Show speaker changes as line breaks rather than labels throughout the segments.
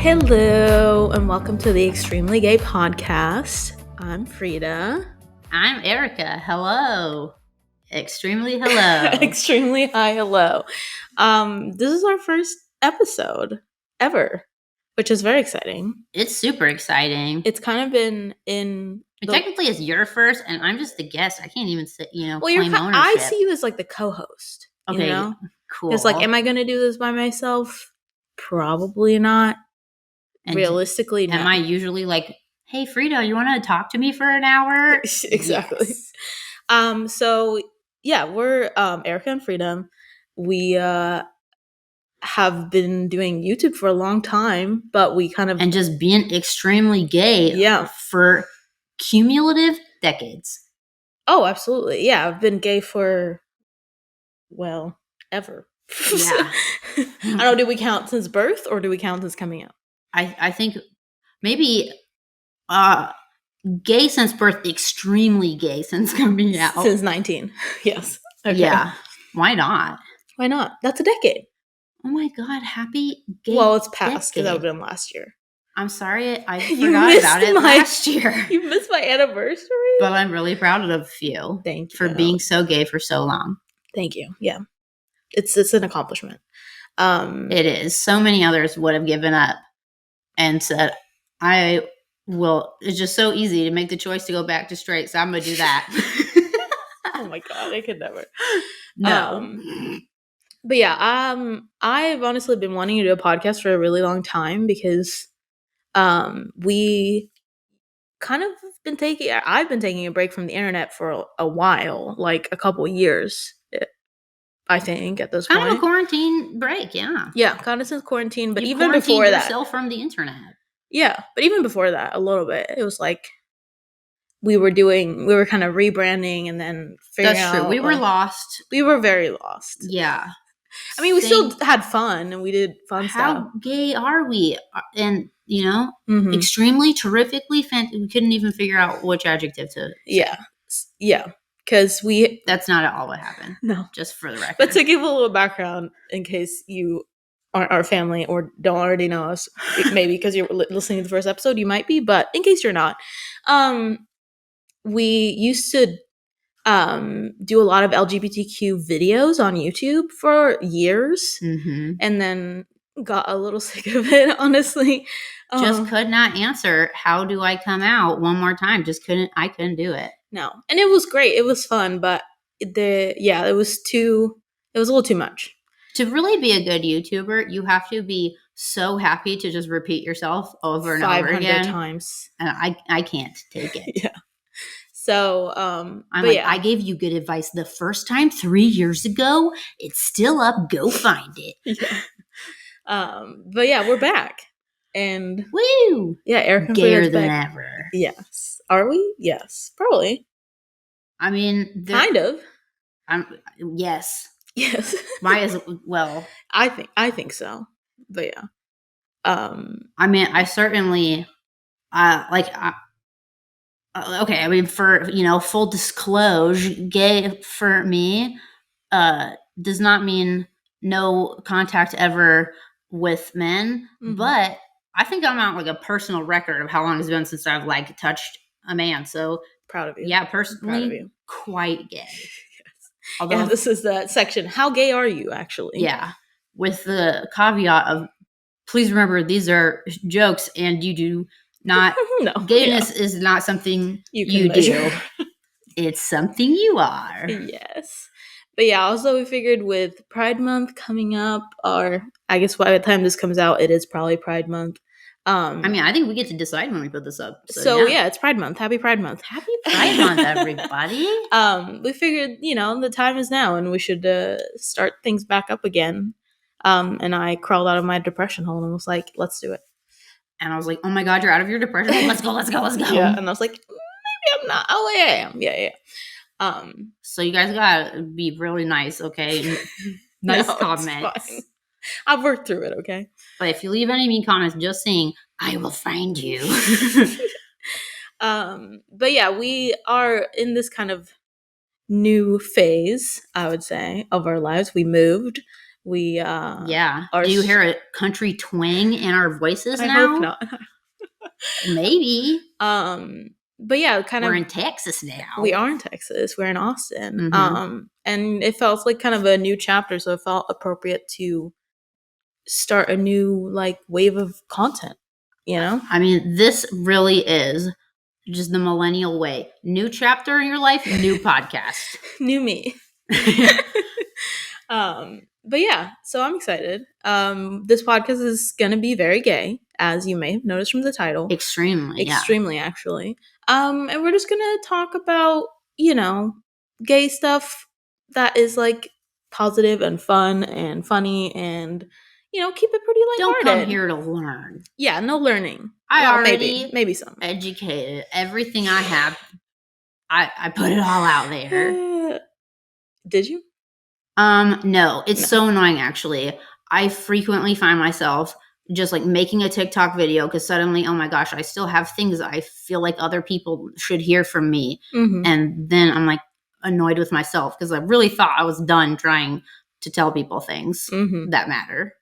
Hello, and welcome to the Extremely Gay Podcast. I'm Frida.
I'm Erica. Hello. Extremely hello.
Extremely hi, hello. This is our first episode ever, which is very exciting.
It's super exciting.
It's kind of been in...
Technically, it's your first, and I'm just the guest. I can't even say, claim ownership.
I see you as like the co-host.
Okay,
you know?
cool.
It's like, am I going to do this by myself? Probably not.
And
realistically, no.
Am I usually like, hey, Frida, you want to talk to me for an hour?
Exactly. Yes. So yeah, we're Erica and Frida. We have been doing YouTube for a long time, but we kind of
and just being extremely gay for cumulative decades.
Oh, absolutely. Yeah, I've been gay for ever.
Yeah.
I don't know, do we count since birth or do we count since coming out?
I think maybe gay since birth, extremely gay since coming out.
Since 19. Yes. Okay.
Yeah. Why not?
Why not? That's a decade.
Oh my God. Happy gay
Well, it's past because that
decade.
would have been last year.
I'm sorry. I forgot about it last year.
You missed my anniversary?
But I'm really proud of you.
Thank you.
For being so gay for so long.
Thank you. Yeah. It's an accomplishment.
It is. So many others would have given up and said, it's just so easy to make the choice to go back to straight, so I'm going to do that.
Oh my God, I could never.
No.
But yeah, I've honestly been wanting to do a podcast for a really long time because we kind of I've been taking a break from the internet for a while, like a couple years, I think, at this point.
Kind of a quarantine break, yeah.
Yeah, kind of since quarantine, but
you
even before that.
yourself from the internet.
Yeah, but even before that, a little bit. It was like we were kind of rebranding and then figuring out.
That's true. We were lost.
We were very lost.
Yeah.
I mean, we still had fun and we did fun stuff.
How gay are we? And, extremely, terrifically, we couldn't even figure out which adjective to say.
Yeah. Because
that's not at all what happened.
No.
Just for the record.
But to give a little background, in case you aren't our family or don't already know us, maybe because you're listening to the first episode, you might be, but in case you're not, we used to do a lot of LGBTQ videos on YouTube for years, and then got a little sick of it, honestly.
Just could not answer, how do I come out one more time? I couldn't do it.
No. And it was great. It was fun, but it was a little too much.
To really be a good YouTuber, you have to be so happy to just repeat yourself over and over again.
500 times.
And I can't take it.
Yeah. So,
I gave you good advice the first time 3 years ago. It's still up. Go find it.
Yeah. But yeah, we're back. And
woo!
Yeah, Erica
gayer than ever.
Yes. Are we? Yes. Probably.
I mean,
kind of.
Yes.
Yes.
Might as well.
I think so. But yeah.
I mean, I certainly okay, I mean, for, full disclosure, gay for me does not mean no contact ever with men, but I think I'm on like a personal record of how long it's been since I've like touched a man. So
proud of you.
Yeah, personally,
proud of you.
Quite gay.
Yes.
Although
this is that section. How gay are you, actually?
Yeah, with the caveat of, please remember these are jokes, and you do not.
No,
gayness is not something you do. It's something you are.
Yes. But yeah, also we figured with Pride Month coming up, or I guess by the time this comes out, it is probably Pride Month.
I mean, I think we get to decide when we put this up.
So yeah, it's Pride Month. Happy Pride Month.
Happy Pride Month, everybody.
We figured, the time is now and we should start things back up again. And I crawled out of my depression hole and was like, let's do it.
And I was like, oh my God, you're out of your depression hole. Let's go.
Yeah, and I was like, maybe I'm not. Oh, yeah, I am. Yeah.
So you guys gotta be really nice, okay? Nice comments.
I've worked through it, okay?
But if you leave any mean comments, just saying, I will find you.
But yeah, we are in this kind of new phase, I would say, of our lives. We moved. We
Yeah.
are.
Do you hear a country twang in our voices
I
now?
hope not.
Maybe.
But yeah, kind
We're
of.
in Texas now.
We are in Texas. We're in Austin.
Mm-hmm.
And it felt like kind of a new chapter, so it felt appropriate to start a new like wave of content. You know,
I mean, this really is just the millennial way. New chapter in your life, new podcast.
new me. But yeah, so I'm excited. This podcast is gonna be very gay, as you may have noticed from the title. Extremely, actually. And we're just gonna talk about, you know, gay stuff that is like positive and fun and funny and, you know, keep it pretty lighthearted.
Don't come here to learn.
Yeah, no learning.
I already
maybe some
educated. Everything I have, I put it all out there.
Did you?
No, it's so annoying actually. I frequently find myself just like making a TikTok video because suddenly, oh my gosh, I still have things I feel like other people should hear from me.
Mm-hmm.
And then I'm like annoyed with myself because I really thought I was done trying to tell people things that matter.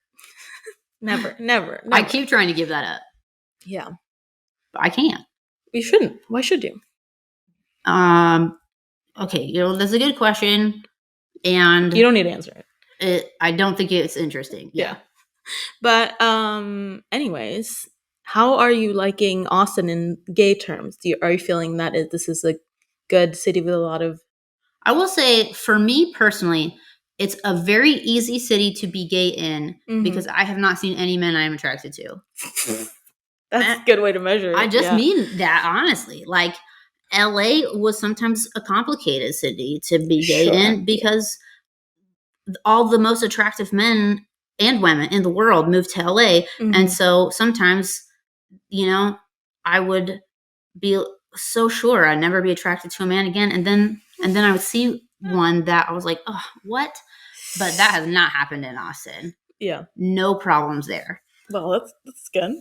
Never.
I keep trying to give that up.
Yeah.
But I can't.
You shouldn't. Why should you?
Okay, you know, that's a good question. And
you don't need to answer
it. I don't think it's interesting. Yeah.
But anyways, how are you liking Austin in gay terms? Are you feeling that this is a good city with a lot of...
I will say, for me personally, it's a very easy city to be gay in because I have not seen any men I am attracted to.
That's a good way to measure it.
I just mean that, honestly. Like, LA was sometimes a complicated city to be gay in because all the most attractive men and women in the world moved to LA. And so sometimes, you know, I would be so sure I'd never be attracted to a man again. And then I would see one that I was like, oh, what? But that has not happened in Austin.
Yeah.
No problems there.
Well, that's good.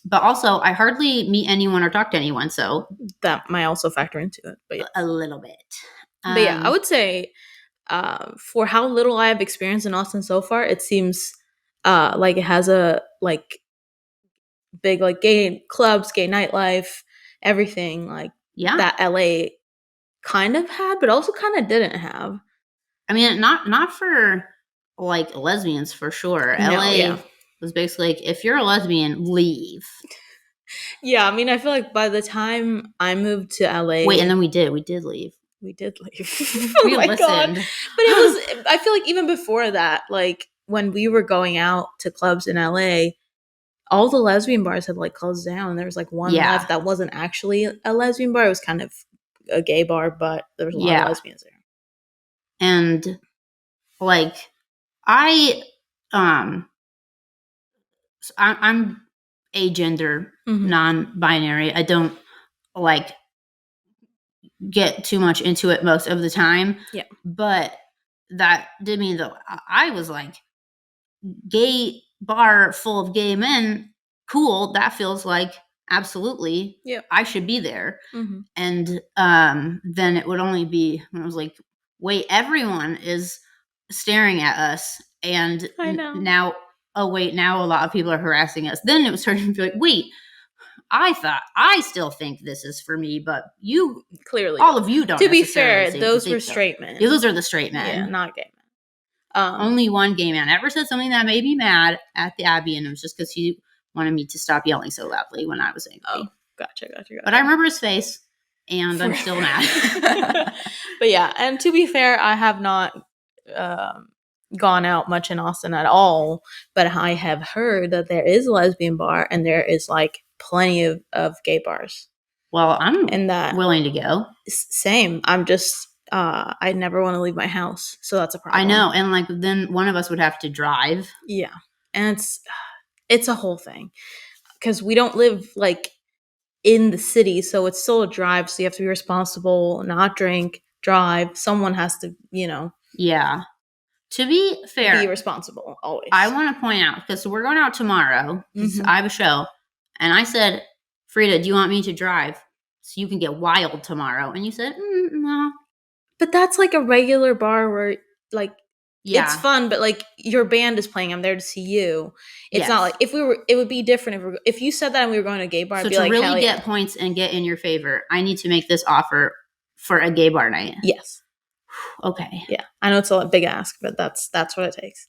But also, I hardly meet anyone or talk to anyone, so
that might also factor into it. But yeah.
A little bit.
But yeah, I would say for how little I have experienced in Austin so far, it seems like it has a like big like gay clubs, gay nightlife, everything like that LA kind of had, but also kind of didn't have.
I mean, not for like lesbians for sure.
No,
LA was basically like, if you're a lesbian, leave.
Yeah, I mean, I feel like by the time I moved to LA...
Wait, and then we did leave.
We did leave.
We listened. God.
But it was, I feel like even before that, like when we were going out to clubs in LA, all the lesbian bars had like closed down. There was like one left that wasn't actually a lesbian bar. It was kind of a gay bar, but there was a lot of lesbians there.
And like I'm agender, non-binary. I don't like get too much into it most of the time. Yeah. But that did mean that I was like, gay bar full of gay men, cool. That feels like absolutely I should be there. And then it would only be when I was like, wait, everyone is staring at us. And now, oh wait, now a lot of people are harassing us. Then it was starting to be like, wait, I still think this is for me, but you clearly all of you don't.
To be fair, those were straight men.
Yeah, those are the straight men.
Yeah, not gay men.
Only one gay man ever said something that made me mad at the Abbey, and it was just because he wanted me to stop yelling so loudly when I was angry.
Oh, gotcha.
But I remember his face, and I'm still mad.
But yeah, and to be fair, I have not gone out much in Austin at all, but I have heard that there is a lesbian bar and there is like plenty of gay bars.
Well, I'm willing to go.
Same. I'm just I never want to leave my house, so that's a problem.
I know, and like then one of us would have to drive.
Yeah, and it's a whole thing because we don't live like in the city, so it's still a drive. So you have to be responsible, not drink, drive. Someone has to, you know.
Yeah. To be fair,
be responsible always.
I want to point out because we're going out tomorrow. I have a show, and I said, Frida, do you want me to drive so you can get wild tomorrow? And you said, no.
But that's like a regular bar where like it's
Yeah.
fun, but like your band is playing. I'm there to see you. It's
Yes.
not like if we were. It would be different if you said that and we were going to a gay bar.
So
I'd be
to
like,
really
hell yeah,
get points and get in your favor, I need to make this offer for a gay bar night.
yes,
Okay.
yeah. I know it's a big ask, but that's what it takes.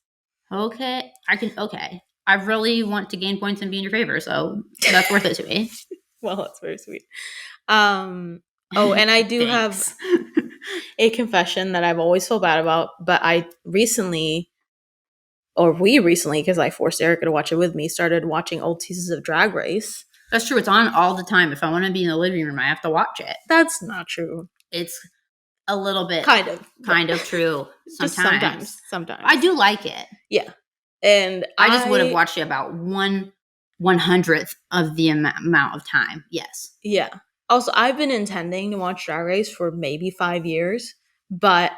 Okay. Okay. I really want to gain points and be in your favor, so that's worth it to me.
Well, that's very sweet. Oh, and I do have a confession that I've always felt bad about, but we recently, because I forced Erica to watch it with me, started watching old seasons of Drag Race.
That's true. It's on all the time. If I want to be in the living room, I have to watch it.
That's not true.
It's a little bit
kind of
true.
Just sometimes.
I do like it.
Yeah. And
I just would have watched it about 1/100th of the amount of time. Yes.
Yeah. Also, I've been intending to watch Drag Race for maybe 5 years, but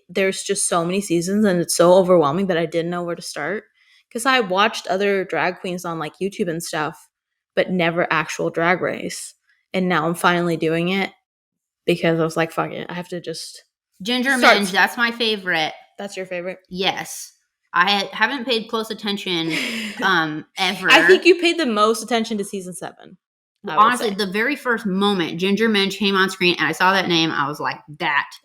there's just so many seasons and it's so overwhelming that I didn't know where to start. Because I watched other drag queens on like YouTube and stuff, but never actual Drag Race. And now I'm finally doing it because I was like, fuck it. I have to just
Ginger Minge, that's my favorite.
That's your favorite?
Yes. I haven't paid close attention ever.
I think you paid the most attention to season 7.
Honestly, the very first moment Ginger Minge came on screen and I saw that name, I was like, that's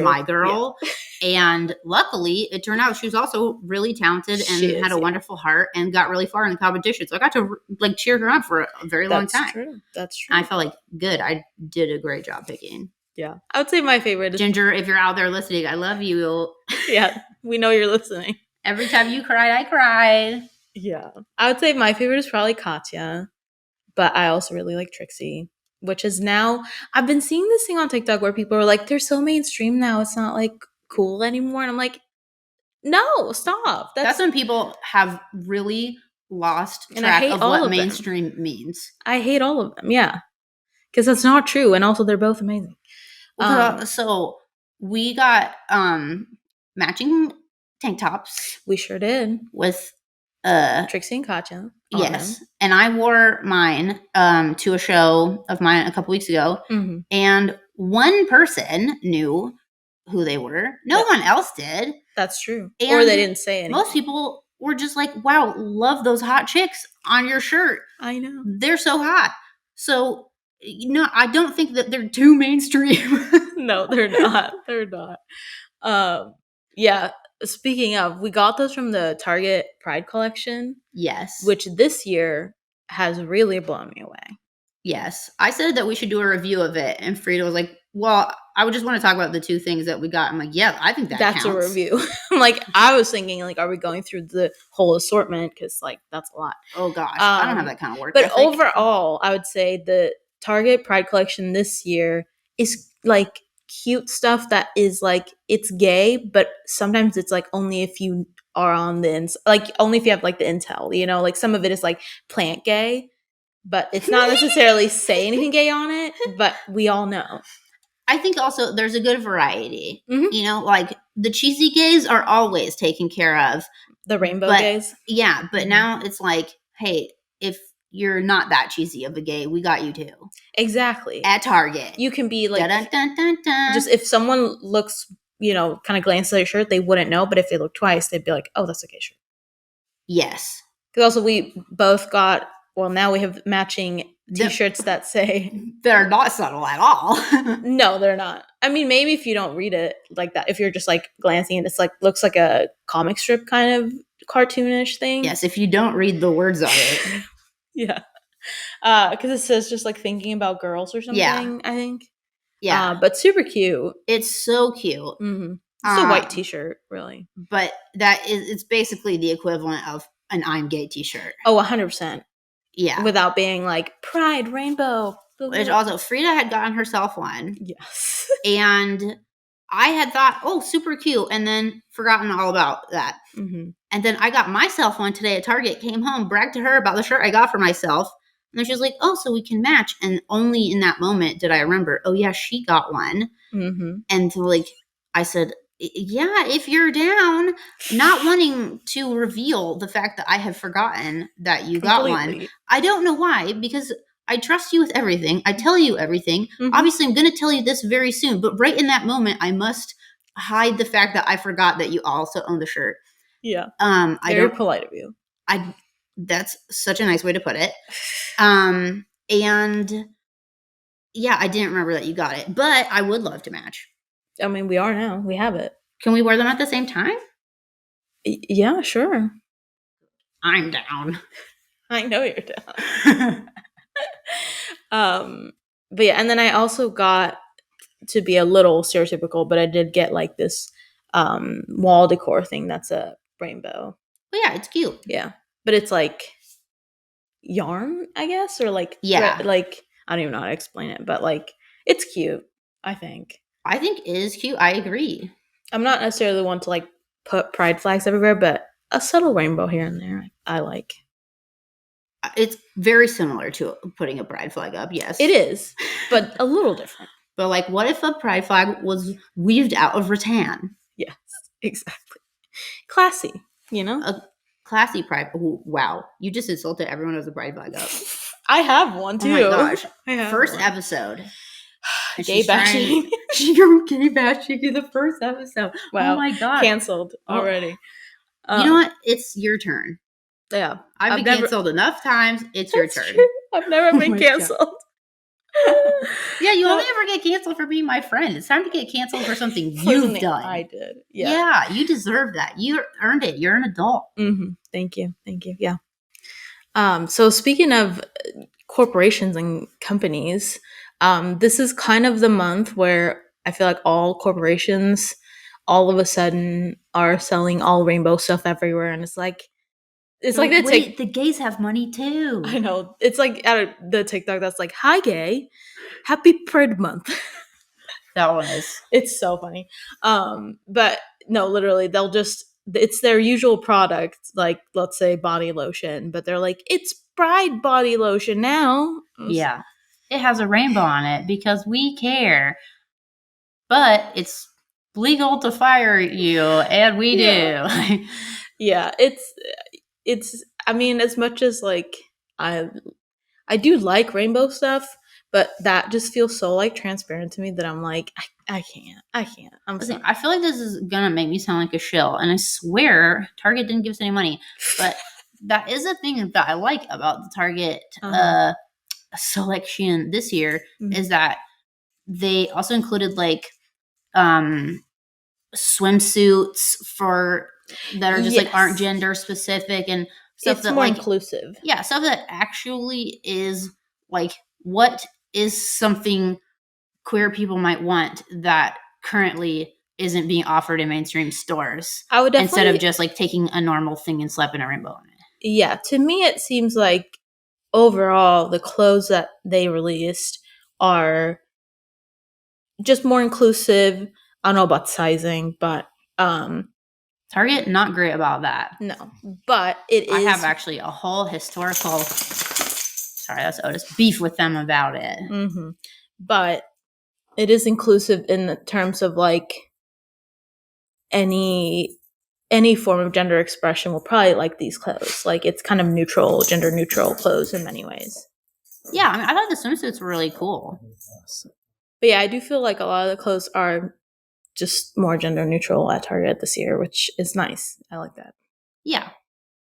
my girl. Yeah. And luckily, it turned out she was also really talented and had a wonderful heart and got really far in the competition. So I got to like cheer her on for a very long time.
That's true.
And I felt like, good, I did a great job picking.
Yeah. I would say my favorite is
Ginger, if you're out there listening, I love you.
Yeah, we know you're listening.
Every time you cried, I cried.
Yeah. I would say my favorite is probably Katya. But I also really like Trixie, which is now, I've been seeing this thing on TikTok where people are like, they're so mainstream now, it's not like cool anymore. And I'm like, no, stop.
That's when people have really lost track of what mainstream means.
I hate all of them, yeah. Because that's not true. And also they're both amazing.
So we got matching tank tops.
We sure did.
With
Trixie and Katya.
Yes. And I wore mine to a show of mine a couple weeks ago. Mm-hmm. And one person knew who they were. No one else did.
That's true. And or they didn't say anything.
Most people were just like, wow, love those hot chicks on your shirt.
I know.
They're so hot. So, I don't think that they're too mainstream.
No, they're not. They're not. Yeah. Speaking of, we got those from the Target Pride collection.
Yes.
Which this year has really blown me away.
Yes. I said that we should do a review of it. And Frida was like, well, I would just want to talk about the 2 things that we got. I'm like, yeah, I think that's
counts. A review. I'm like, I was thinking, like, are we going through the whole assortment? Because, like, that's a lot.
Oh, gosh. I don't have that kind of work.
But overall, I would say the Target Pride collection this year is, like, cute stuff that is like it's gay, but sometimes it's like only if you are on the like only if you have like the intel, like some of it is like plant gay, but it's not necessarily say anything gay on it, but we all know.
I think also there's a good variety. Mm-hmm. Like the cheesy gays are always taken care of.
The rainbow gays.
Yeah, but now it's like, hey, if you're not that cheesy of a gay, we got you too.
Exactly.
At Target.
You can be like,
dun, dun, dun, dun.
Just if someone looks, kind of glances at your shirt, they wouldn't know. But if they look twice, they'd be like, oh, that's a gay shirt.
Yes.
Because also we both got, now we have matching t-shirts that say.
They're not subtle at all.
No, they're not. I mean, maybe if you don't read it like that, if you're just like glancing and it's like, looks like a comic strip kind of cartoonish thing.
Yes, if you don't read the words on it.
Yeah. Because it says just like thinking about girls or something, I think.
Yeah.
But super cute.
It's so cute.
Mm-hmm. It's a white t-shirt, really.
But it's basically the equivalent of an I'm gay t-shirt.
Oh, 100%.
Yeah.
Without being like pride, rainbow.
Which also, Frida had gotten herself one.
Yes.
And I had thought, oh, super cute. And then forgotten all about that.
Mm-hmm.
And then I got myself one today at Target, came home, bragged to her about the shirt I got for myself. And then she was like, oh, so we can match. And only in that moment did I remember, oh, yeah, she got one.
Mm-hmm.
And so, like, I said, yeah, if you're down, not wanting to reveal the fact that I have forgotten that you got one. I don't know why, because I trust you with everything. I tell you everything. Mm-hmm. Obviously, I'm going to tell you this very soon. But right in that moment, I must hide the fact that I forgot that you also own the shirt.
Yeah.
I
Very
don't.
polite of you.
That's such a nice way to put it. And yeah, I didn't remember that you got it, but I would love to match.
I mean, we are now. We have it.
Can we wear them at the same time?
Yeah, sure.
I'm down.
I know you're down. But yeah, and then I also got, to be a little stereotypical, but I did get like this wall decor thing that's a rainbow.
But yeah, it's cute.
Yeah. But it's like yarn, I guess, or like
Yeah.
like I don't even know how to explain it, but like it's cute, I think.
I think it is cute. I agree.
I'm not necessarily one to like put pride flags everywhere, but a subtle rainbow here and there I like.
It's very similar to putting a pride flag up, yes.
It is, but a little different.
But like, what if a pride flag was weaved out of rattan?
Yes, exactly. Classy, you know?
A classy pride. Ooh, wow. You just insulted everyone with a pride flag up.
I have one too.
Oh my gosh. First
one.
Episode.
Gay bashing.
You're gay bashing in the first episode.
Wow.
Oh my god.
Canceled already.
You know what? It's your turn.
Yeah.
I've been canceled enough times. It's your turn.
True. I've never been canceled.
Yeah, you only ever get canceled for being my friend. It's time to get canceled for something you've done.
I did.
Yeah, you deserve that. You earned it. You're an adult.
Mm-hmm. Thank you. Yeah. So speaking of corporations and companies, this is kind of the month where I feel like all corporations all of a sudden are selling all rainbow stuff everywhere, and it's like
wait, the gays have money too.
I know. It's like out of the TikTok that's like, "Hi, gay, happy Pride Month."
That one is.
It's so funny. But no, literally, they'll just, it's their usual product, like let's say body lotion, but they're like, it's Pride body lotion now.
Yeah, it has a rainbow on it because we care. But it's legal to fire you, and we do.
Yeah, it's. I mean, as much as like I do like rainbow stuff, but that just feels so like transparent to me that I'm like, I can't.
Listen, I feel like this is gonna make me sound like a shill, and I swear Target didn't give us any money, but that is a thing that I like about the Target selection this year, is that they also included like swimsuits for that are just like aren't gender specific and stuff,
it's
that
more
like
inclusive.
Yeah, stuff that actually is like what is something queer people might want that currently isn't being offered in mainstream stores.
I would definitely,
instead of just like taking a normal thing and slapping a rainbow on it.
Yeah, to me it seems like overall the clothes that they released are just more inclusive. I don't know about sizing, but
Target not great about that.
No, but
I have actually a whole historical, sorry, that's Otis, beef with them about it.
Mm-hmm. But it is inclusive in the terms of like any form of gender expression will probably like these clothes. Like it's kind of neutral, gender neutral clothes in many ways.
Yeah, I mean, I thought the swimsuits were really cool.
But yeah, I do feel like a lot of the clothes are just more gender neutral at Target this year, which is nice. I like that.
Yeah.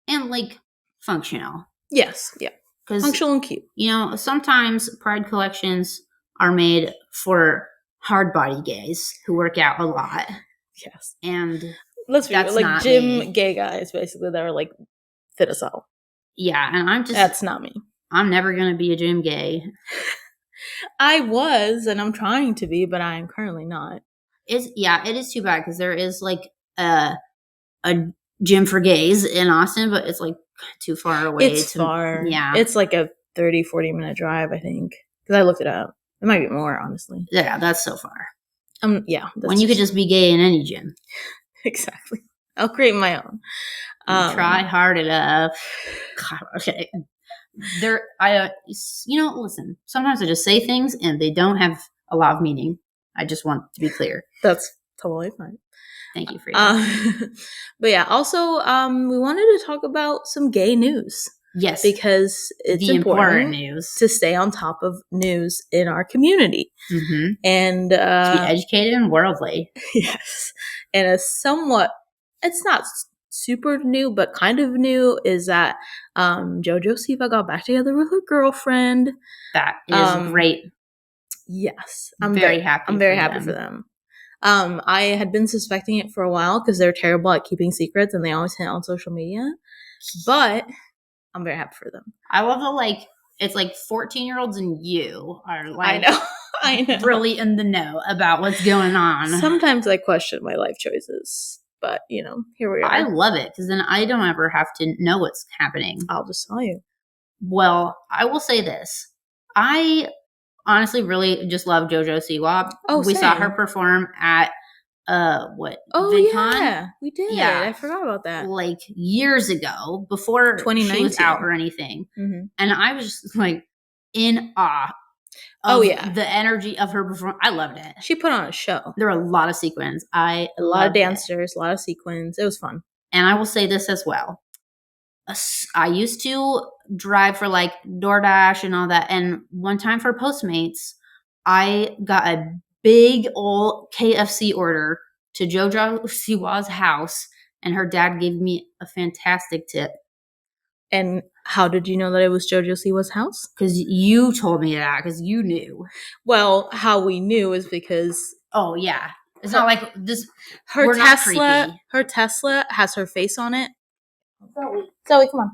And like functional.
Yes, yeah. Functional and cute.
You know, sometimes Pride collections are made for hard body gays who work out a lot.
Yes.
And
let's be real, like gym gay guys basically that are like fit as hell.
Yeah, and I'm just,
that's not me.
I'm never gonna be a gym gay.
I was, and I'm trying to be, but I am currently not.
It is too bad because there is like a gym for gays in Austin, but it's like too far away.
It's far. Yeah. It's like a 30-40 minute drive, I think. Because I looked it up. It might be more, honestly.
Yeah, that's so far.
Yeah.
When you could just be gay in any gym.
Exactly. I'll create my own.
Try hard enough. God, okay. Listen, sometimes I just say things and they don't have a lot of meaning. I just want to be clear.
That's totally fine.
Thank you for that.
But yeah, also, we wanted to talk about some gay news.
Yes.
Because it's
the important
important
news.
to stay on top of news in our community.
Mm-hmm.
And
to be educated and worldly.
Yes. And a somewhat, it's not super new, but kind of new, is that JoJo Siva got back together with her girlfriend.
That is great.
Yes.
I'm very happy
for them. I had been suspecting it for a while because they're terrible at keeping secrets and they always hint on social media. But I'm very happy for them.
I love the it's like 14-year-olds and you are like
I know.
really in the know about what's going on.
Sometimes I question my life choices, but here we are.
I love it because then I don't ever have to know what's happening.
I'll just tell you.
Well, I will say this. I honestly really just love JoJo Siwa. We saw her perform at VidCon?
Yeah, we did. Yeah. I forgot about that.
Like years ago, before she was out or anything.
Mm-hmm.
And I was just like in awe of the energy of her performance. I loved it.
She put on a show.
There were a lot of sequins. A
lot of dancers, a lot of sequins. It was fun.
And I will say this as well. I used to drive for like DoorDash and all that. And one time for Postmates, I got a big old KFC order to JoJo Siwa's house, and her dad gave me a fantastic tip.
And how did you know that it was JoJo Siwa's house?
Because you told me that, because you knew.
Well, how we knew is because...
Oh, yeah. It's not like this...
Her Tesla has her face on it. Zoe, come on.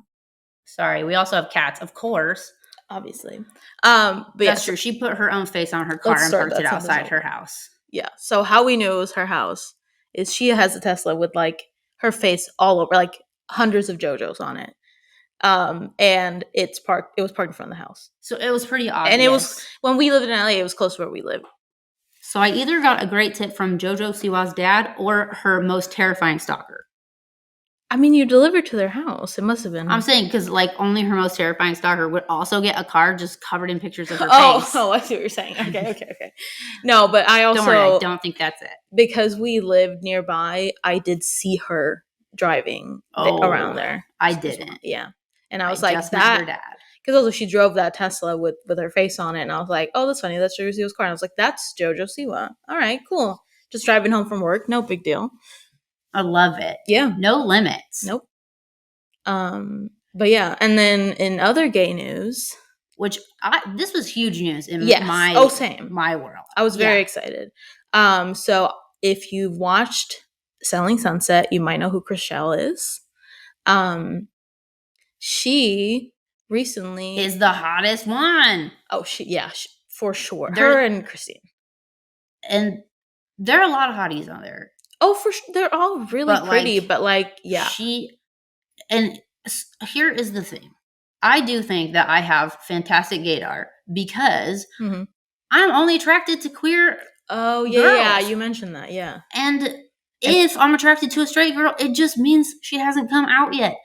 Sorry, we also have cats, of course.
Obviously. But
that's true. She put her own face on her car and parked it outside her house.
Yeah. So how we knew it was her house is she has a Tesla with like her face all over, like hundreds of JoJo's on it. And it was parked in front of the house.
So it was pretty obvious.
And it was, when we lived in LA, it was close to where we live.
So I either got a great tip from JoJo Siwa's dad or her most terrifying stalker.
I mean, you delivered to their house. It must have been.
I'm saying because like only her most terrifying stalker would also get a car just covered in pictures of her face.
Oh, I see what you're saying. Okay. No, but I also...
Don't worry, I don't think that's it.
Because we lived nearby, I did see her driving around there.
I didn't.
Yeah. And I was like, that... her dad. Because also she drove that Tesla with her face on it. And I was like, oh, that's funny. That's JoJo Siwa's car. And I was like, that's JoJo Siwa. All right, cool. Just driving home from work. No big deal.
I love it.
Yeah.
No limits.
Nope. But yeah. And then in other gay news...
Which, this was huge news in my world.
I was very excited. So if you've watched Selling Sunset, you might know who Chriselle is. She recently
is the hottest one.
Oh, for sure. Her and Christine.
And there are a lot of hotties on there.
Oh, for sure. They're all really pretty, but yeah.
And here is the thing. I do think that I have fantastic gaydar because I'm only attracted to queer girls.
Yeah, you mentioned that, yeah.
And if I'm attracted to a straight girl, it just means she hasn't come out yet.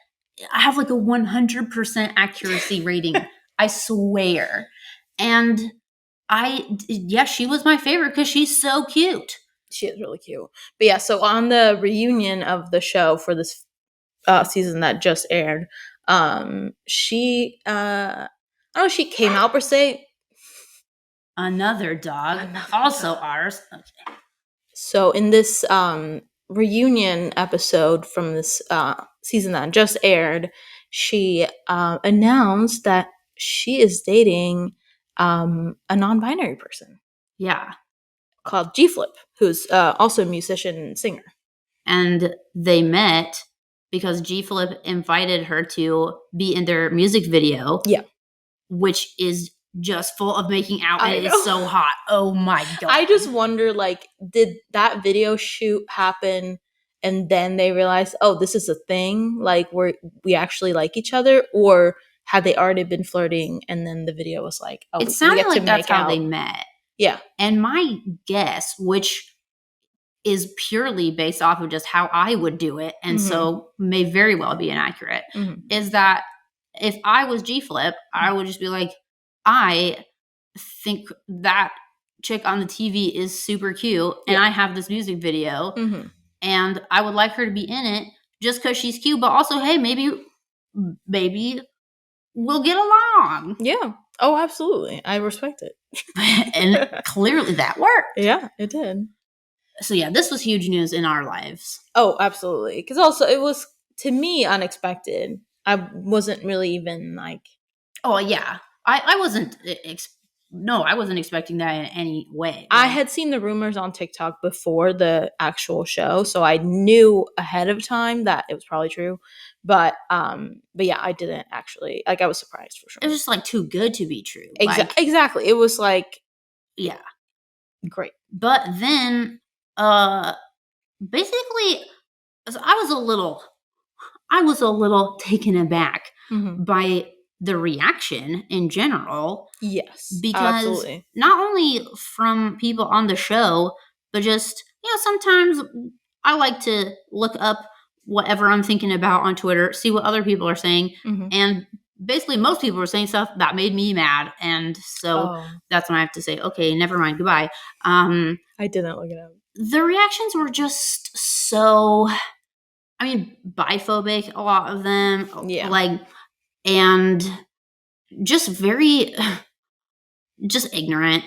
I have like a 100% accuracy rating. I swear. And she was my favorite because she's so cute.
She is really cute. But yeah, so on the reunion of the show for this season that just aired, she I don't know if she came out per se.
Another dog. Also ours. Okay.
So in this reunion episode from this season that just aired, she announced that she is dating a non-binary person.
Yeah.
Called G-Flip, who's also a musician and singer.
And they met because G-Flip invited her to be in their music video.
Yeah.
Which is just full of making out, and it is so hot. Oh my God.
I just wonder, like, did that video shoot happen and then they realized, oh, this is a thing? Like, we actually like each other? Or had they already been flirting and then the video was like, oh,
it sounded like that's how they met.
Yeah.
And my guess, which is purely based off of just how I would do it, and so may very well be inaccurate, is that if I was G-Flip, I would just be like, I think that chick on the TV is super cute, and I have this music video, and I would like her to be in it just because she's cute, but also, hey, maybe we'll get along.
Yeah. Oh, absolutely. I respect it.
And clearly that worked.
Yeah, it did.
So yeah, this was huge news in our lives.
Oh, absolutely. Because also it was, to me, unexpected. I wasn't really even like.
Oh yeah, I wasn't. I wasn't expecting that in any way.
I had seen the rumors on TikTok before the actual show, so I knew ahead of time that it was probably true. But yeah, I didn't actually, like, I was surprised for sure.
It was just like too good to be true.
Exactly. It was like,
yeah,
great.
But then, basically, I was a little taken aback by the reaction in general.
Yes,
because
absolutely.
not only from people on the show, but just, sometimes I like to look up whatever I'm thinking about on Twitter, see what other people are saying, and basically most people were saying stuff that made me mad, and so that's when I have to say, okay, never mind, goodbye.
I didn't look it up.
The reactions were just so, biphobic, a lot of them.
Yeah.
And just very, just ignorant.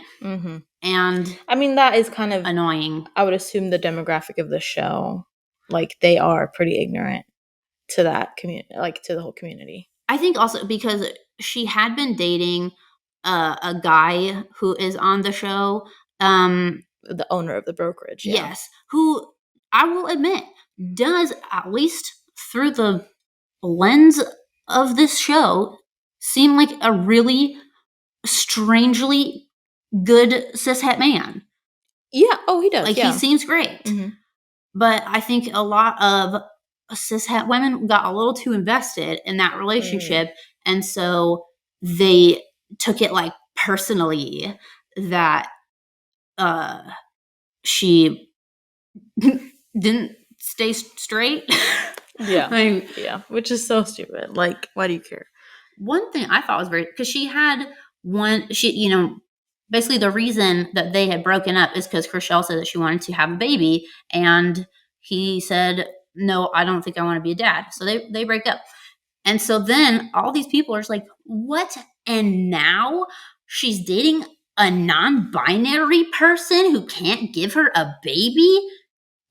And
I mean, that is kind of
annoying.
I would assume the demographic of the show, like, they are pretty ignorant to that community, like, to the whole community.
I think also because she had been dating a guy who is on the show,
the owner of the brokerage. Yeah.
Yes, who I will admit does, at least through the lens of this show, seem like a really strangely good cishet man.
Yeah. Oh, he does.
He seems great. But I think a lot of cishet women got a little too invested in that relationship, and so they took it like personally that she didn't stay straight.
Yeah, which is so stupid. Like, why do you care?
One thing I thought was because basically the reason that they had broken up is because Chriselle said that she wanted to have a baby, and he said, no, I don't think I want to be a dad. So they break up. And so then all these people are just like, what? And now she's dating a non-binary person who can't give her a baby?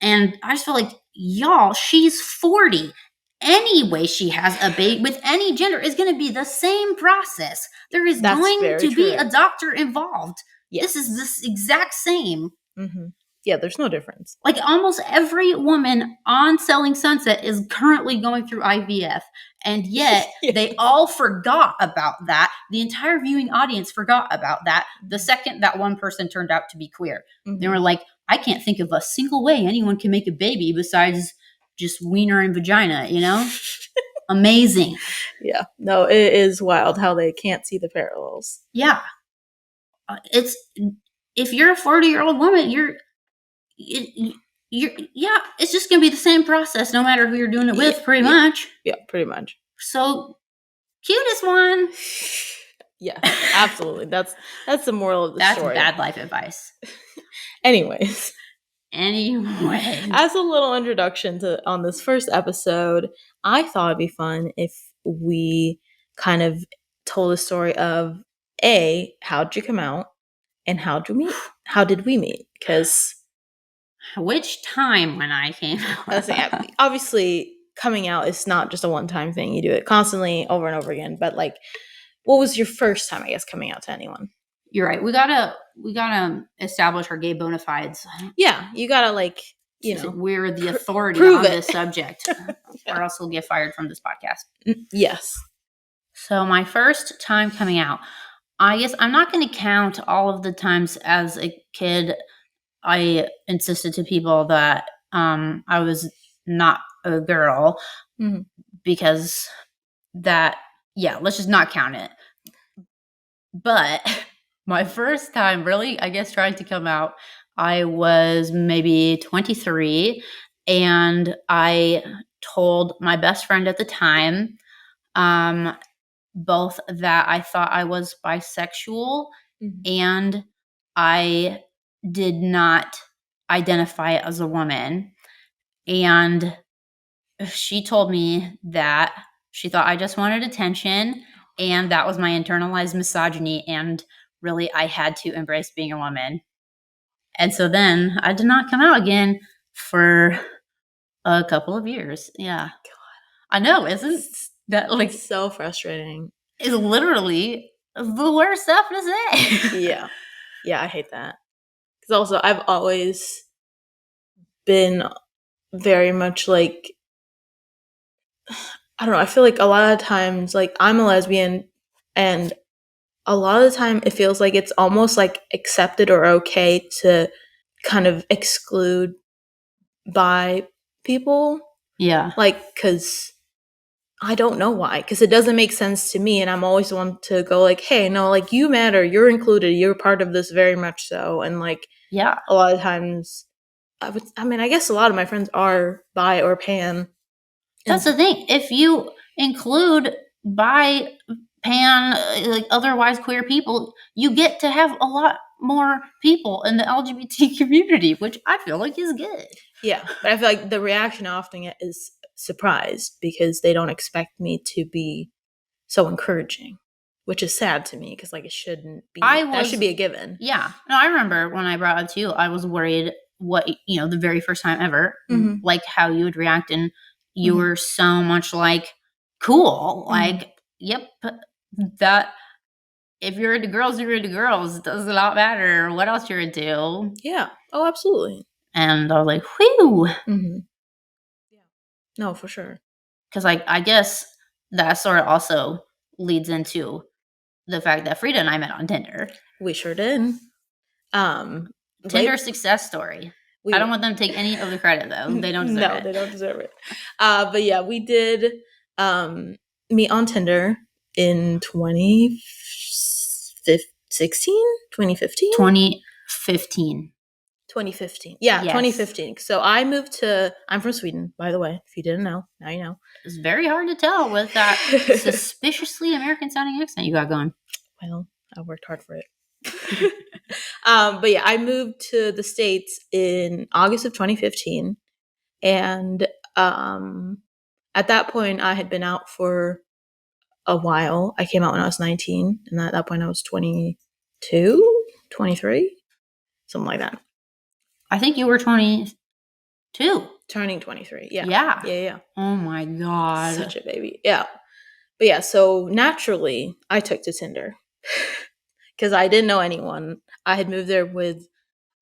And I just feel like, y'all, she's 40. Any way she has a baby with any gender is going to be the same process. There is going to be a doctor involved. Yes. This is this exact same.
Yeah, there's no difference.
Like, almost every woman on Selling Sunset is currently going through IVF. And yet they all forgot about that. The entire viewing audience forgot about that the second that one person turned out to be queer. They were like, I can't think of a single way anyone can make a baby besides just wiener and vagina, Amazing.
Yeah. No, it is wild how they can't see the parallels.
Yeah. If you're a 40-year-old woman, it's just going to be the same process no matter who you're doing it with, pretty much.
Yeah, pretty much.
So, cutest one.
Yeah, absolutely. That's the moral of the story.
That's bad life advice.
Anyways. As a little introduction on this first episode, I thought it'd be fun if we kind of told a story of how'd you come out, and how did we meet? Because
which time when I came out?
Obviously, coming out is not just a one-time thing. You do it constantly, over and over again. But, like, what was your first time, I guess, coming out to anyone?
You're right. We gotta establish our gay bona fides.
Yeah, you gotta, like,
we're the authority on this subject, or else we'll get fired from this podcast.
Yes.
So my first time coming out, I guess I'm not going to count all of the times as a kid I insisted to people that I was not a girl, because let's just not count it. But my first time really, I guess, trying to come out, I was maybe 23, and I told my best friend at the time, both that I thought I was bisexual, and I did not identify as a woman. And she told me that she thought I just wanted attention, And that was my internalized misogyny. And really, I had to embrace being a woman. And so then I did not come out again for a couple of years. Yeah. I know, isn't that like
so frustrating?
Is literally the worst stuff to say.
Yeah. Yeah, I hate that. Because also, I've always been very much like, I don't know, I feel like a lot of times, like, I'm a lesbian, and a lot of the time it feels like it's almost like accepted or okay to kind of exclude bi people.
Yeah.
Like, because I don't know why, because it doesn't make sense to me, and I'm always the one to go like, hey, no, like, you matter, you're included, you're part of this very much so. And like,
Yeah.
a lot of times, I guess a lot of my friends are bi or pan.
That's the thing. If you include bi, pan, like otherwise queer people, you get to have a lot more people in the LGBT community, which I feel like is good.
Yeah, but I feel like the reaction I often get is surprised because they don't expect me to be so encouraging, which is sad to me because like it shouldn't be. That should be a given.
Yeah. No, I remember when I brought it to you, I was worried what, the very first time ever, like how you would react. And you were so much like, cool. Like, yep, that if you're into girls, you're into girls. It does not matter what else you're into.
Yeah. Oh, absolutely.
And I was like, whew.
Yeah. No, for sure.
Because I guess that sort of also leads into the fact that Frida and I met on Tinder.
We sure did.
Tinder success story. I don't want them to take any of the credit though. They don't deserve it.
No, they don't deserve it. But yeah, we did meet on Tinder in 2016, 2015?
2015.
2015. Yeah,
Yes.
2015. So I'm from Sweden, by the way. If you didn't know, now you know.
It's very hard to tell with that suspiciously American sounding accent you got going.
Well, I worked hard for it. But yeah, I moved to the States in August of 2015. And at that point, I had been out for a while. I came out when I was 19. And at that point, I was 22, 23, something like that.
I think you were 22.
Turning 23. Yeah.
Yeah.
Yeah.
Oh my God.
Such a baby. Yeah. But yeah, so naturally, I took to Tinder because I didn't know anyone. I had moved there with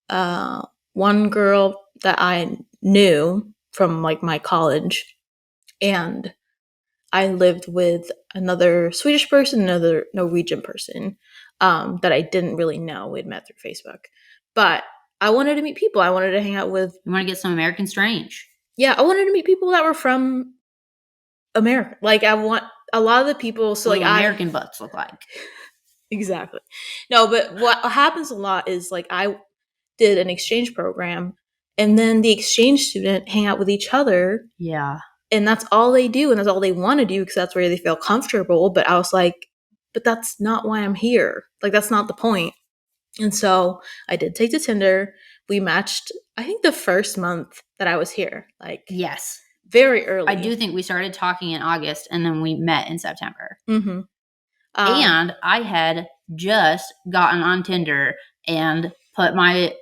one girl that I knew from like my college, and I lived with another Swedish person, another Norwegian person that I didn't really know. We'd met through Facebook, but I wanted to meet people. I wanted to hang out with.
You want to get some American strange?
Yeah, I wanted to meet people that were from America. Like I want a lot of the people. So
what
like
American butts look like.
Exactly. No, but what happens a lot is like I did an exchange program, and then the exchange student hang out with each other.
Yeah.
And that's all they do, and that's all they want to do because that's where they feel comfortable. But I was like, but that's not why I'm here. Like, that's not the point. And so I did take to Tinder. We matched, I think, the first month that I was here. Like,
yes.
Very early.
I do think we started talking in August, and then we met in September.
Mm-hmm.
And I had just gotten on Tinder and put my,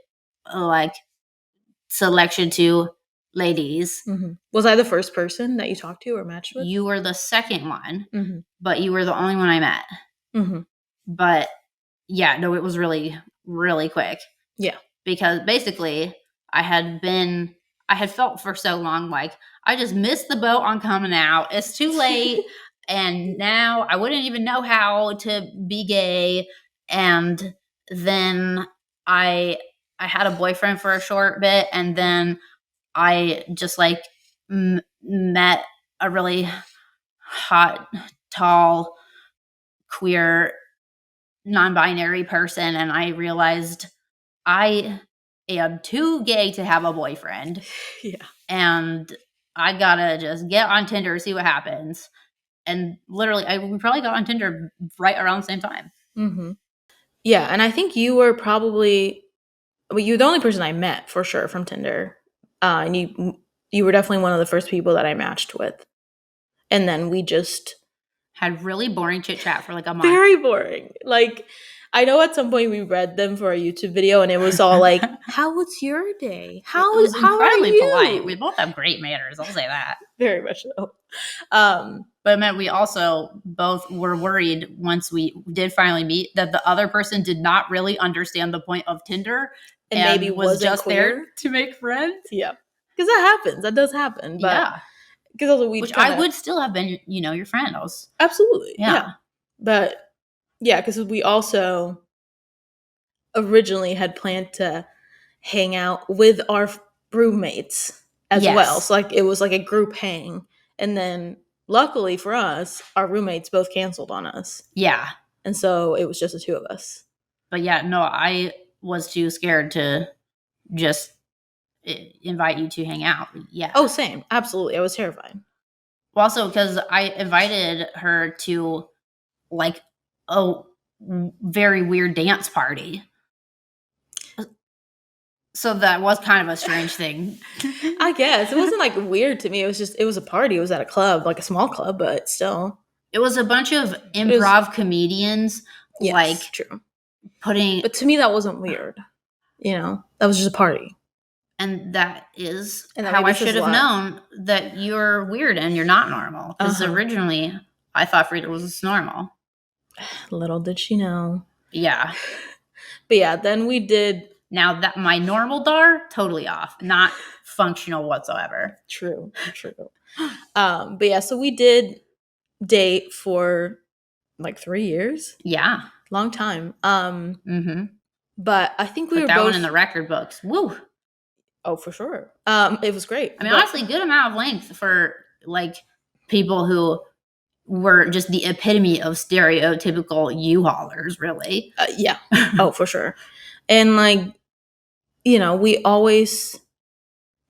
selection to ladies.
Mm-hmm. Was I the first person that you talked to or matched with?
You were the second one, but you were the only one I met.
Mm-hmm.
But yeah, no, it was really, really quick.
Yeah.
Because basically I had felt for so long like I just missed the boat on coming out. It's too late. And now I wouldn't even know how to be gay. And then I had a boyfriend for a short bit, and then I just like met a really hot, tall, queer, non-binary person, and I realized I am too gay to have a boyfriend.
Yeah.
And I gotta just get on Tinder, see what happens. And literally, we probably got on Tinder right around the same time.
Mm-hmm. Yeah, and I think you were probably, you were the only person I met for sure from Tinder. And you were definitely one of the first people that I matched with. And then we just
had really boring chit chat for like a month.
Very boring. Like, I know at some point we read them for a YouTube video, and it was all like, "How was your day?
It was
How are
incredibly
you?"
polite. We both have great manners. I'll say that.
Very much so.
But it meant we also both were worried once we did finally meet that the other person did not really understand the point of Tinder
and maybe
was just
queer.
there to make friends.
Yeah, because that happens. That does happen. But
Yeah,
because also
which I would still have been, your friend.
Absolutely.
Yeah.
Yeah. But yeah, because we also originally had planned to hang out with our roommates as
Yes.
well. So like it was like a group hang. And then luckily for us, our roommates both canceled on us.
Yeah.
And so it was just the two of us.
But yeah, no, I was too scared to just invite you to hang out. Yeah.
Oh, same. Absolutely. I was terrified.
Well, also because I invited her to like a very weird dance party. So that was kind of a strange thing.
I guess. It wasn't like weird to me. It was a party. It was at a club, like a small club, but still.
It was a bunch of improv comedians,
yes,
like
true.
putting.
But to me, that wasn't weird. That was just a party.
And that is how I should have known that you're weird and you're not normal. Because originally, I thought Frida was normal.
Little did she know.
Yeah.
But yeah, then we did.
Now that my normal dar, totally off. Not functional whatsoever.
True. But yeah, so we did date for like 3 years.
Yeah.
Long time.
Mm-hmm.
But I think we
Put
were
that
both
one in the record books. Woo.
Oh, for sure. It was great.
I mean, honestly, good amount of length for like people who were just the epitome of stereotypical U-haulers, really.
Yeah. Oh, for sure. And like, we always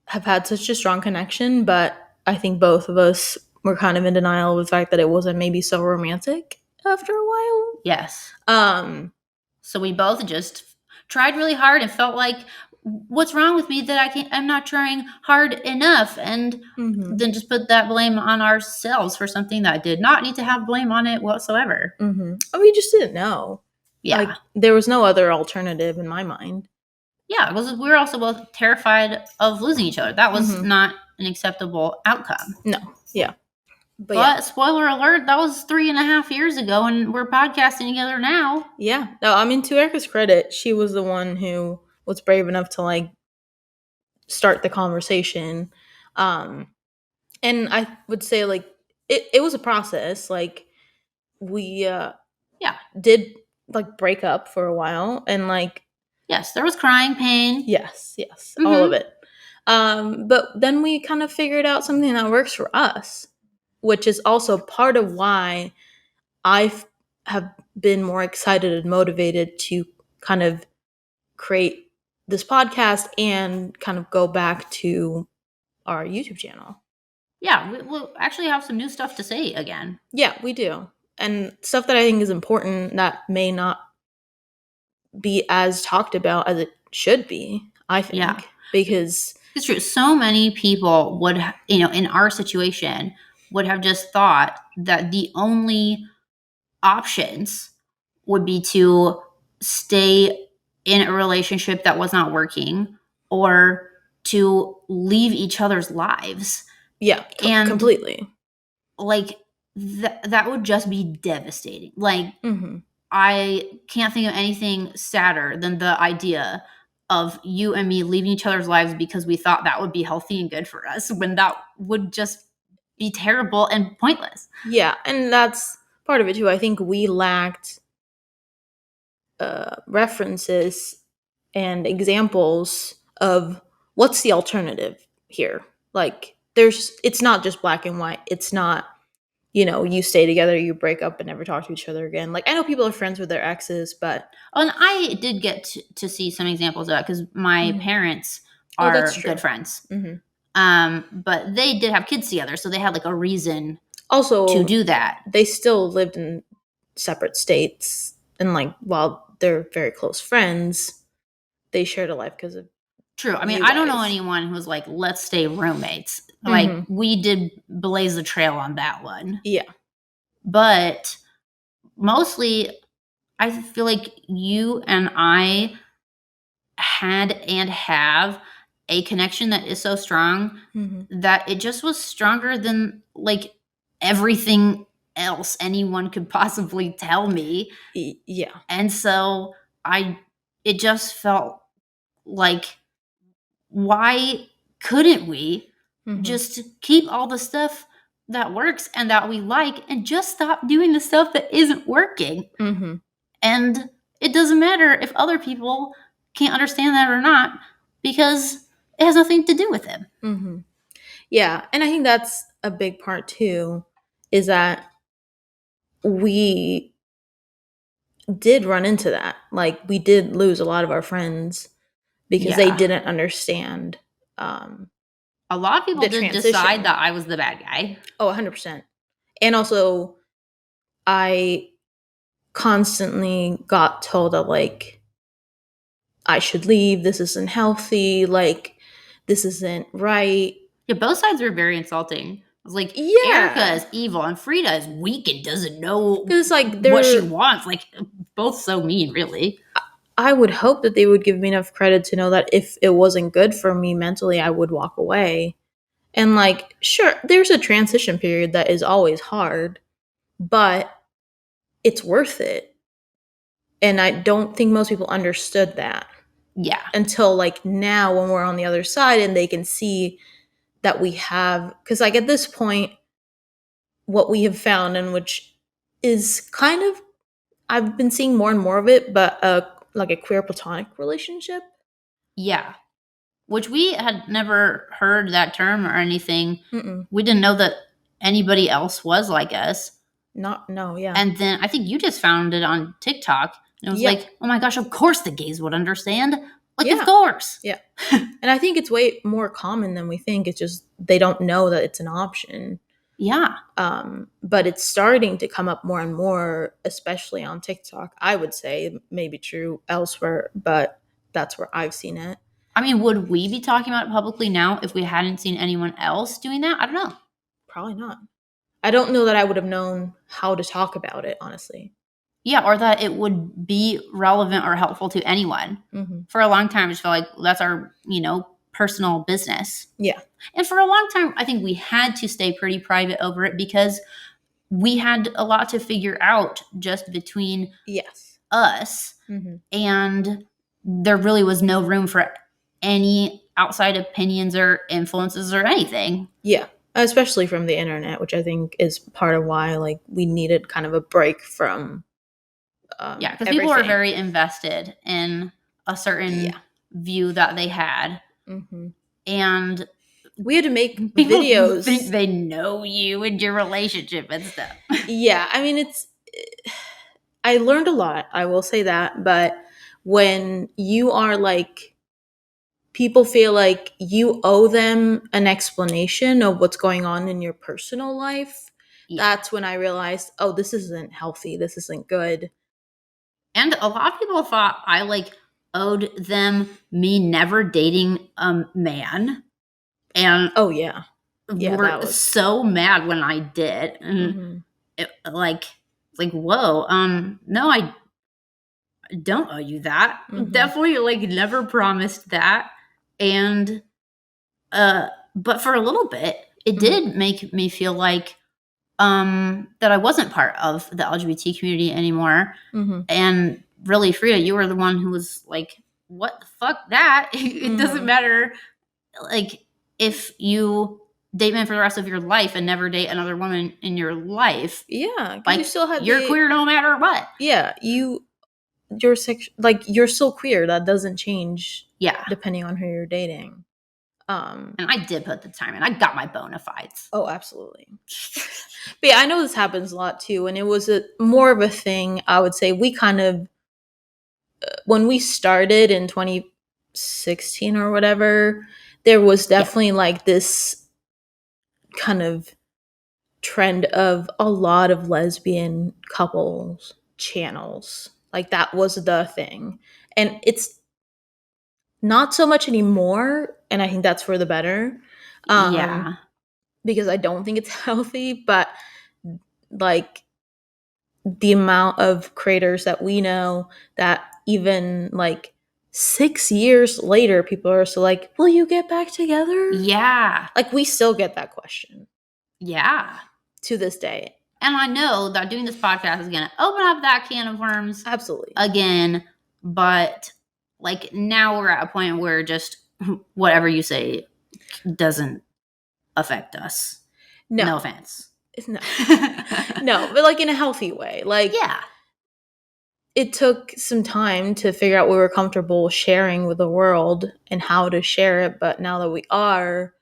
have had such a strong connection, but I think both of us were kind of in denial of the fact that it wasn't maybe so romantic after a while.
Yes. So we both just tried really hard and felt like, what's wrong with me that I'm not trying hard enough, and then just put that blame on ourselves for something that did not need to have blame on it whatsoever.
We just didn't know. Yeah. Like, there was no other alternative in my mind.
Yeah, because we were also both terrified of losing each other. That was not an acceptable outcome.
No. Yeah.
But spoiler alert, that was 3.5 years ago, and we're podcasting together now.
Yeah. No, I mean, to Erica's credit, she was the one who was brave enough to like start the conversation. And I would say like it was a process. Like we did like break up for a while, and like
yes, there was crying, pain.
Yes, all of it. But then we kind of figured out something that works for us, which is also part of why I have been more excited and motivated to kind of create this podcast and kind of go back to our YouTube channel.
Yeah, we'll actually have some new stuff to say again.
Yeah, we do. And stuff that I think is important that may not be as talked about as it should be, I think. Yeah. Because
it's true. So many people would, in our situation, would have just thought that the only options would be to stay in a relationship that was not working or to leave each other's lives.
Yeah, and completely.
Like, that would just be devastating. Like, I can't think of anything sadder than the idea of you and me leaving each other's lives because we thought that would be healthy and good for us, when that would just be terrible and pointless.
Yeah, and that's part of it too. I think we lacked references and examples of what's the alternative here. Like, it's not just black and white. It's not, you stay together, you break up and never talk to each other again. Like, I know people are friends with their exes, but
and I did get to see some examples of that because my parents are good friends. But they did have kids together, so they had like a reason
also
to do that.
They still lived in separate states, and like, while they're very close friends, they shared a life because of
true. I mean, I don't know anyone who was like, let's stay roommates. Like, we did blaze the trail on that one.
Yeah.
But mostly, I feel like you and I had and have a connection that is so strong
Mhm.
that it just was stronger than like everything else anyone could possibly tell me.
Yeah.
And so I it just felt like, why couldn't we
Mhm.
just keep all the stuff that works and that we like and just stop doing the stuff that isn't working?
Mhm.
And it doesn't matter if other people can't understand that or not, because it has nothing to do with them.
Mhm. Yeah, and I think that's a big part too, is that we did run into that. Like, we did lose a lot of our friends because they
Yeah.
didn't understand, um,
A lot of people
the
did decide
transition.
that I was the bad guy.
Oh, 100%. And also, I constantly got told that, like, I should leave, this isn't healthy, like, this isn't right.
Yeah, both sides were very insulting. I was like, Erica
Yeah,
is evil and Frida is weak and doesn't know
because it's like,
what she wants. Like, both so mean, really.
I would hope that they would give me enough credit to know that if it wasn't good for me mentally, I would walk away. And like, sure, there's a transition period that is always hard, but it's worth it. And I don't think most people understood that
Yeah.
until like now when we're on the other side and they can see that we have, because like at this point, what we have found, and which is kind of, I've been seeing more and more of it, but like a queer platonic relationship.
Yeah. Which we had never heard that term or anything.
Mm-mm.
We didn't know that anybody else was like us.
Not, no, yeah.
And then I think you just found it on TikTok. And it was
Yeah.
like, oh my gosh, of course the gays would understand. Like, of
Yeah.
course.
Yeah. And I think it's way more common than we think. It's just they don't know that it's an option.
Yeah.
But it's starting to come up more and more, especially on TikTok. I would say it may be true elsewhere, but that's where I've seen it.
I mean, would we be talking about it publicly now if we hadn't seen anyone else doing that? I don't know.
Probably not. I don't know that I would have known how to talk about it, honestly.
Yeah, or that it would be relevant or helpful to anyone.
Mm-hmm.
For a long time, I just felt like that's our, personal business.
Yeah.
And for a long time, I think we had to stay pretty private over it because we had a lot to figure out just between
Yes.
us.
Mm-hmm.
And there really was no room for any outside opinions or influences or anything.
Yeah. Especially from the internet, which I think is part of why like we needed kind of a break from
Yeah, because people were
everything.
very invested in a certain
Yeah.
view that they had.
Mm-hmm.
And
We had to make
people think
videos.
they know you and your relationship and stuff.
Yeah, I mean, I learned a lot, I will say that, but when you are like, people feel like you owe them an explanation of what's going on in your personal life,
Yeah.
that's when I realized, oh, this isn't healthy, this isn't good.
And a lot of people thought I owed them me never dating a man. And
Oh, yeah. Yeah,
were
that was.
so mad when I did. And
Mm-hmm.
it's like, whoa, no, I don't owe you that.
Mm-hmm.
Definitely never promised that. And but for a little bit, it
Mm-hmm.
did make me feel like that I wasn't part of the LGBT community anymore.
Mm-hmm.
And really, Frida, you were the one who was like, what the fuck that? It doesn't
Mm-hmm.
matter like if you date men for the rest of your life and never date another woman in your life.
Yeah, because you
Like,
still had
you're
the.
queer no matter what.
Yeah, you're like you're still queer. That doesn't change
Yeah.
depending on who you're dating.
And I did put the time in. I got my bona fides.
Oh, absolutely. But yeah, I know this happens a lot too, and it was more of a thing. I would say we kind of when we started in 2016 or whatever, there was
Yeah.
definitely like this kind of trend of a lot of lesbian couples channels. Like that was the thing, and it's not so much anymore, and I think that's for the better.
Yeah.
Because I don't think it's healthy, but like the amount of creators that we know that even like 6 years later, people are still like, will you get back together?
Yeah.
Like, we still get that question
Yeah.
to this day.
And I know that doing this podcast is going to open up that can of worms
Absolutely.
again. But like now we're at a point where just whatever you say doesn't affect us. No offense.
No. No, but like in a healthy way. Like,
yeah.
It took some time to figure out what we were comfortable sharing with the world and how to share it, but now that we are,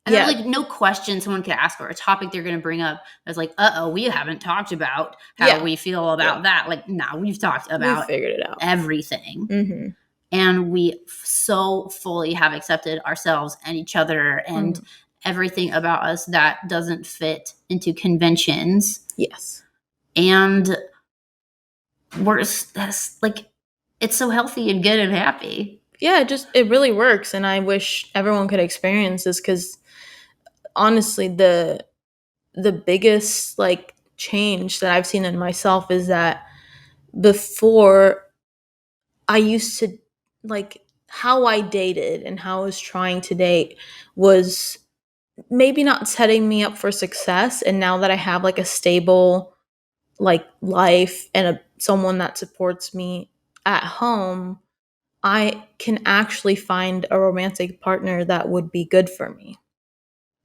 And there's like no question someone could ask or a topic they're going to bring up that's like, we haven't talked about how we feel about that. Like, now we've talked about
we figured it out.
Everything.
Mm-hmm.
And we so fully have accepted ourselves and each other and everything about us that doesn't fit into conventions.
Yes.
And that's like, it's so healthy and good and happy.
Yeah, it really works. And I wish everyone could experience this, because honestly, the biggest like change that I've seen in myself is that before, I used to, like, how I dated and how I was trying to date was maybe not setting me up for success. And now that I have like a stable like life and someone that supports me at home, I can actually find a romantic partner that would be good for me,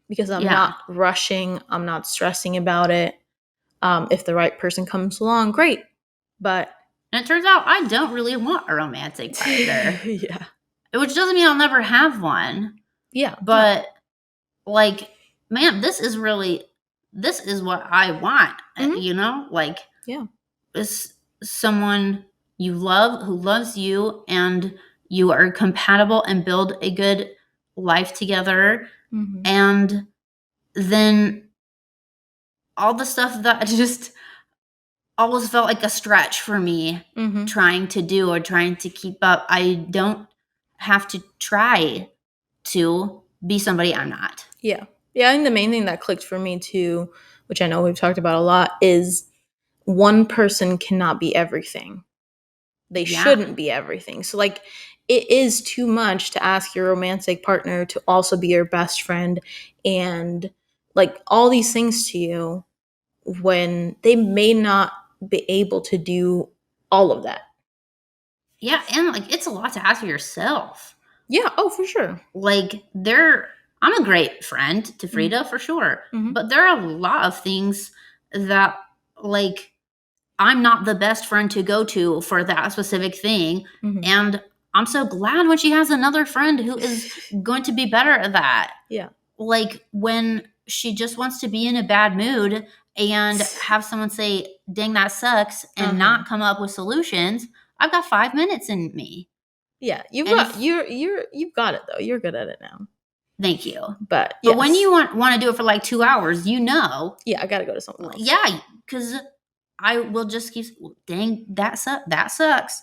because I'm not rushing, I'm not stressing about it. If the right person comes along, great. But
and it turns out I don't really want a romantic partner.
Yeah.
Which doesn't mean I'll never have one.
Yeah.
But like, man, this is what I want. You know? Like, it's someone you love who loves you, and you are compatible and build a good life together. And then all the stuff that just always felt like a stretch for me trying to do or trying to keep up, I don't have to try to be somebody I'm not.
Yeah. I think the main thing that clicked for me too, which I know we've talked about a lot, is one person cannot be everything. They shouldn't be everything. So like, it is too much to ask your romantic partner to also be your best friend and like all these things to you, when they may not be able to do all of that.
Yeah, and like, it's a lot to ask of yourself.
Yeah, oh, for sure.
Like, I'm a great friend to Frida, for sure. But there are a lot of things that, like, I'm not the best friend to go to for that specific thing. And I'm so glad when she has another friend who is going to be better at that.
Yeah.
Like, when she just wants to be in a bad mood and have someone say, dang, that sucks, and not come up with solutions, I've got 5 minutes in me.
Yeah, you've got it though. You're good at it now.
Thank you.
But
when you want to do it for like 2 hours, yeah,
I gotta go to someone else.
Yeah, because I will just keep, dang, that sucks.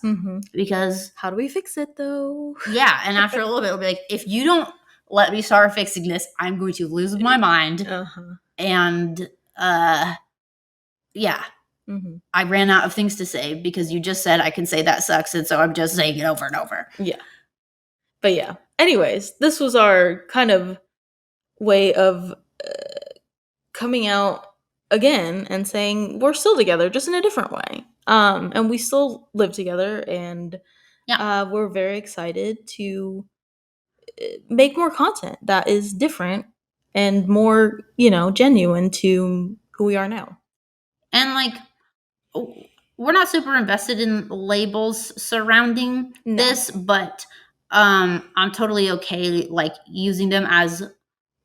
Because
how do we fix it though?
Yeah, and after a little bit, it'll be like, if you don't let me start fixing this, I'm going to lose my mind. And yeah. I ran out of things to say because you just said I can say that sucks, and so I'm just saying it over and over.
Yeah. But yeah. Anyways, this was our kind of way of coming out again and saying we're still together, just in a different way. And we still live together, and we're very excited to make more content that is different and more, genuine to who we are now.
And like, we're not super invested in labels surrounding this, but I'm totally okay like using them as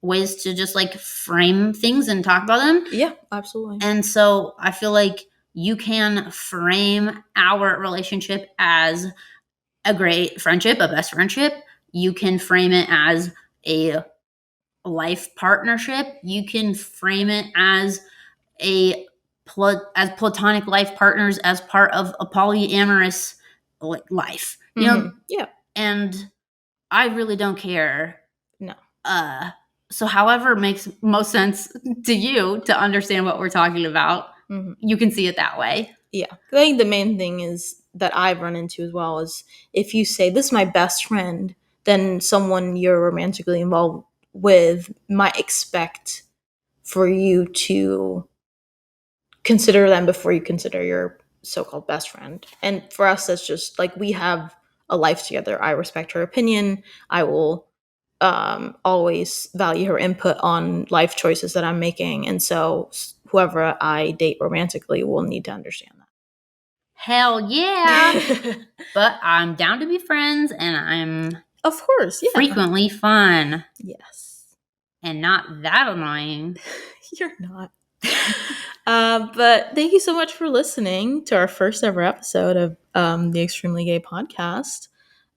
ways to just like frame things and talk about them.
Yeah, absolutely.
And so I feel like you can frame our relationship as a great friendship, a best friendship. You can frame it as a life partnership. You can frame it as as platonic life partners, as part of a polyamorous life. You know?
Yeah.
And I really don't care.
No.
So however makes most sense to you to understand what we're talking about. you can see it that way.
Yeah. I think the main thing is that I've run into as well is if you say, this is my best friend, then someone you're romantically involved with might expect for you to consider them before you consider your so-called best friend. And for us, that's just like, we have a life together. I respect her opinion. I will always value her input on life choices that I'm making. And so whoever I date romantically will need to understand
Hell yeah.
that.
But I'm down to be friends, and I'm
Of course, yeah.
frequently fun
Yes.
and not that annoying.
You're not. But thank you so much for listening to our first ever episode of the Extremely Gay podcast.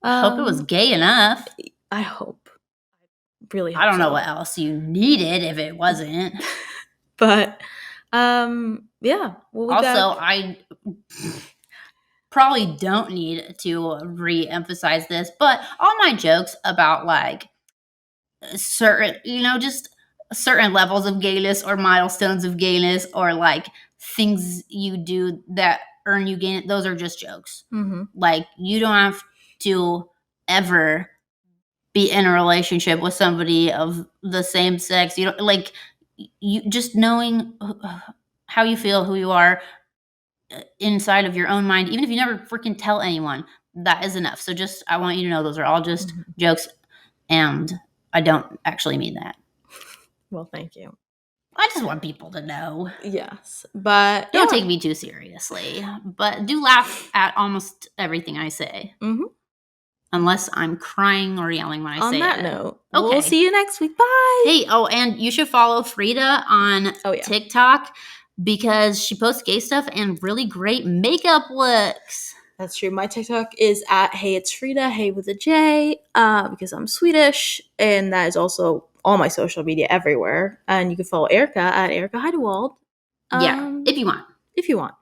Hope it was gay enough.
I hope. Really hope
I don't know
so.
what else you needed if it wasn't.
But yeah, we'll be
Also,
back.
I probably don't need to re-emphasize this, but all my jokes about like certain, just certain levels of gayness or milestones of gayness or like things you do that earn you gain, those are just jokes. Like, you don't have to ever be in a relationship with somebody of the same sex. You don't like, you just knowing how you feel, who you are inside of your own mind, even if you never freaking tell anyone, that is enough. So just, I want you to know those are all just jokes, and I don't actually mean that.
Well, thank you.
I just want people to know.
Yes, but
Don't take me too seriously, but do laugh at almost everything I say. Unless I'm crying or yelling when I say it.
On that note, we'll see you next week. Bye.
Hey, and you should follow Frida on TikTok because she posts gay stuff and really great makeup looks.
That's true. My TikTok is at Hey It's Frida, Hey with a J, because I'm Swedish, and that is also all my social media everywhere. And you can follow Erica at Erica Heidewald.
If you want.
If you want.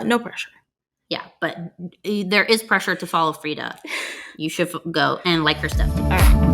No pressure.
Yeah, but there is pressure to follow Frida. You should go and like her stuff too.
All right.